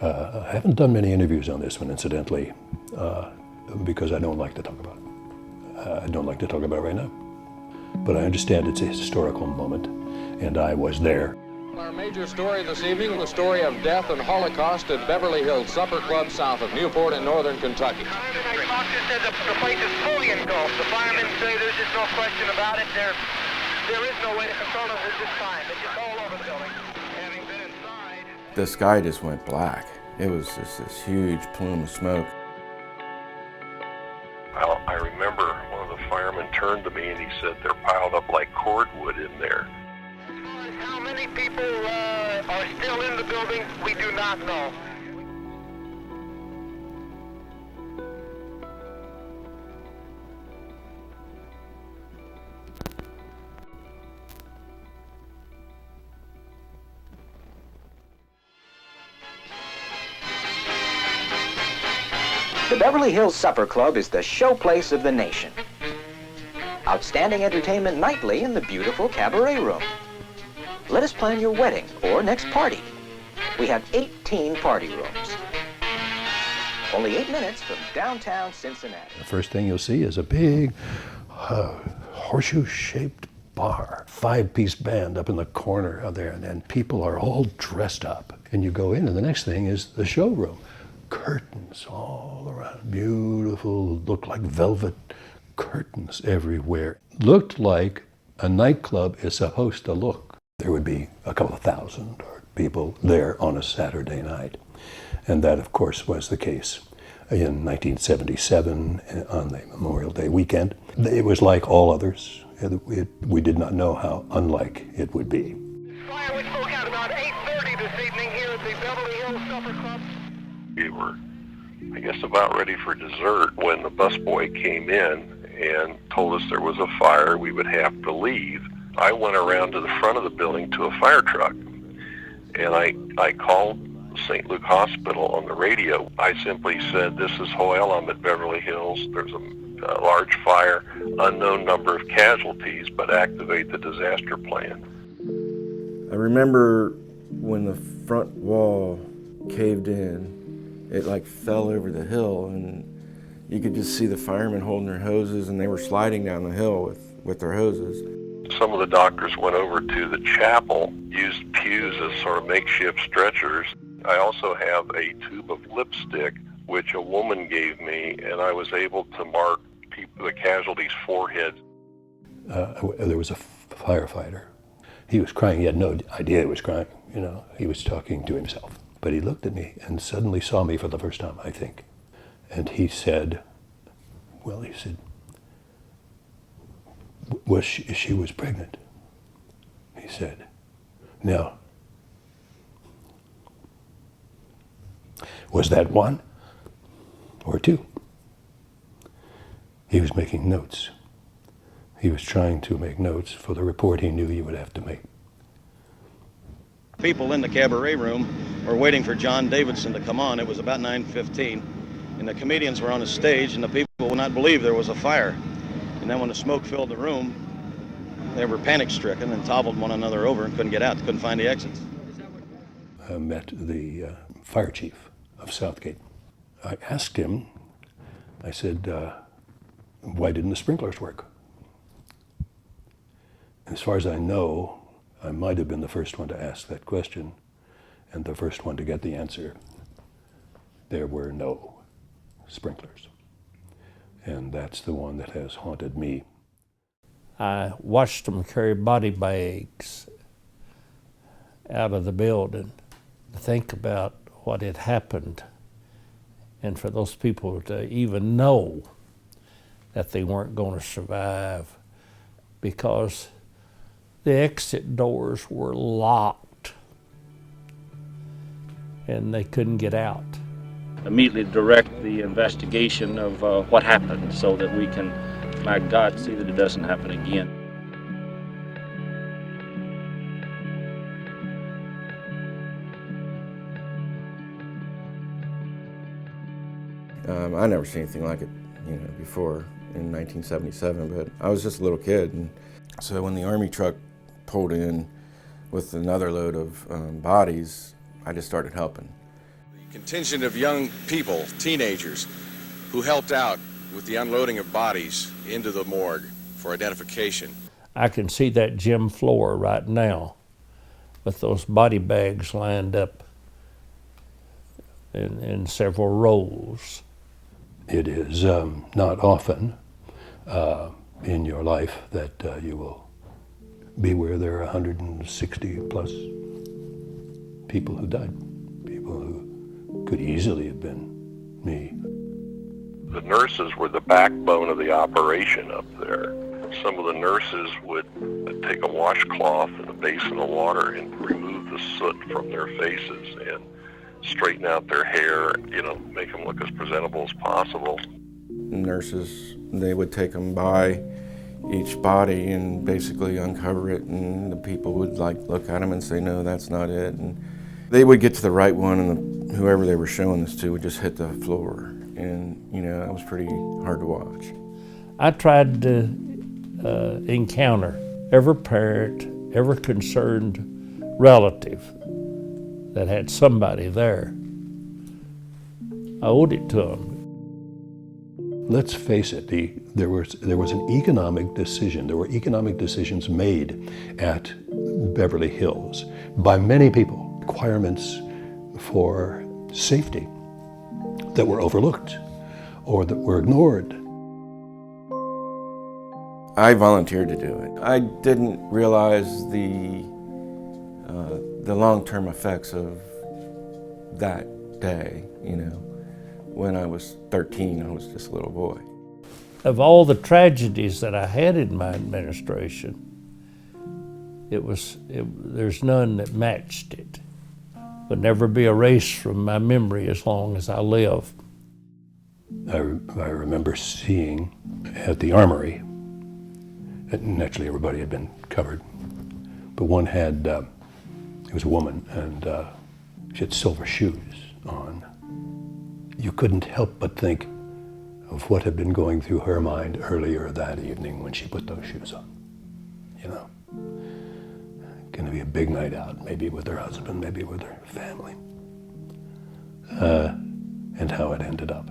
I haven't done many interviews on this one, incidentally, because I don't like to talk about it. I don't like to talk about it right now. But I understand it's a historical moment, and I was there. Our major story this evening, the story of death and Holocaust at Beverly Hills Supper Club south of Newport in northern Kentucky. The doctor said the place is fully engulfed. The firemen say there's just no question about it. There is no way to control it at this time. It's just all over the building. Having been inside... The sky just went black. It was just this huge plume of smoke. Well, I remember one of the firemen turned to me and he said they're piled up like cordwood in there. How many people are still in the building, we do not know. The Beverly Hills Supper Club is the showplace of the nation. Outstanding entertainment nightly in the beautiful cabaret room. Let us plan your wedding or next party. We have 18 party rooms. Only 8 minutes from downtown Cincinnati. The first thing you'll see is a big horseshoe-shaped bar, 5-piece band up in the corner out there, and then people are all dressed up. And you go in, and the next thing is the showroom. Curtains all around, beautiful, looked like velvet curtains everywhere. Looked like a nightclub is supposed to look. There would be a couple of thousand people there on a Saturday night. And that, of course, was the case in 1977 on the Memorial Day weekend. It was like all others. We did not know how unlike it would be. Fire which broke out about 8:30 this evening here at the Beverly Hills Supper Club. We were, I guess, about ready for dessert when the busboy came in and told us there was a fire, we would have to leave. I went around to the front of the building to a fire truck, and I called St. Luke Hospital on the radio. I simply said, "This is Hoyle, I'm at Beverly Hills. There's a large fire, unknown number of casualties, but activate the disaster plan." I remember when the front wall caved in, it like fell over the hill, and you could just see the firemen holding their hoses, and they were sliding down the hill with their hoses. Some of the doctors went over to the chapel, used pews as sort of makeshift stretchers. I also have a tube of lipstick, which a woman gave me, and I was able to mark the casualties' foreheads. There was a firefighter. He was crying. He had no idea he was crying. You know, he was talking to himself. But he looked at me and suddenly saw me for the first time, I think. And he said, she was pregnant. He said, now, was that one or two? He was making notes. He was trying to make notes for the report he knew he would have to make. People in the cabaret room were waiting for John Davidson to come on. It was about 9:15, and the comedians were on the stage, and the people would not believe there was a fire. And then when the smoke filled the room, they were panic-stricken and toppled one another over and couldn't get out, couldn't find the exits. I met the fire chief of Southgate. I asked him, I said, why didn't the sprinklers work? As far as I know, I might have been the first one to ask that question and the first one to get the answer. There were no sprinklers. And that's the one that has haunted me. I watched them carry body bags out of the building to think about what had happened, and for those people to even know that they weren't going to survive because the exit doors were locked and they couldn't get out. Immediately direct the investigation of what happened so that we can, my God, see that it doesn't happen again. I never seen anything like it, before in 1977, but I was just a little kid. And so when the Army truck pulled in with another load of bodies, I just started helping. contingent of young people, teenagers, who helped out with the unloading of bodies into the morgue for identification. I can see that gym floor right now with those body bags lined up in several rows. It is not often in your life that you will be where there are 160 plus people who died, people who could easily have been me. The nurses were the backbone of the operation up there. Some of the nurses would take a washcloth and a basin of water and remove the soot from their faces and straighten out their hair, make them look as presentable as possible. Nurses, they would take them by each body and basically uncover it, and the people would look at them and say, no, that's not it. And they would get to the right one, and whoever they were showing this to would just hit the floor. And, it was pretty hard to watch. I tried to encounter every parent, every concerned relative that had somebody there. I owed it to them. Let's face it, there was an economic decision. There were economic decisions made at Beverly Hills by many people, requirements for safety that were overlooked or that were ignored. I volunteered to do it. I didn't realize the long-term effects of that day, When I was 13, I was just a little boy. Of all the tragedies that I had in my administration, there's none that matched it. Would never be erased from my memory as long as I live. I remember seeing at the Armory, and naturally everybody had been covered, but one had, it was a woman, and she had silver shoes on. You couldn't help but think of what had been going through her mind earlier that evening when she put those shoes on. Going to be a big night out, maybe with her husband, maybe with her family. And how it ended up.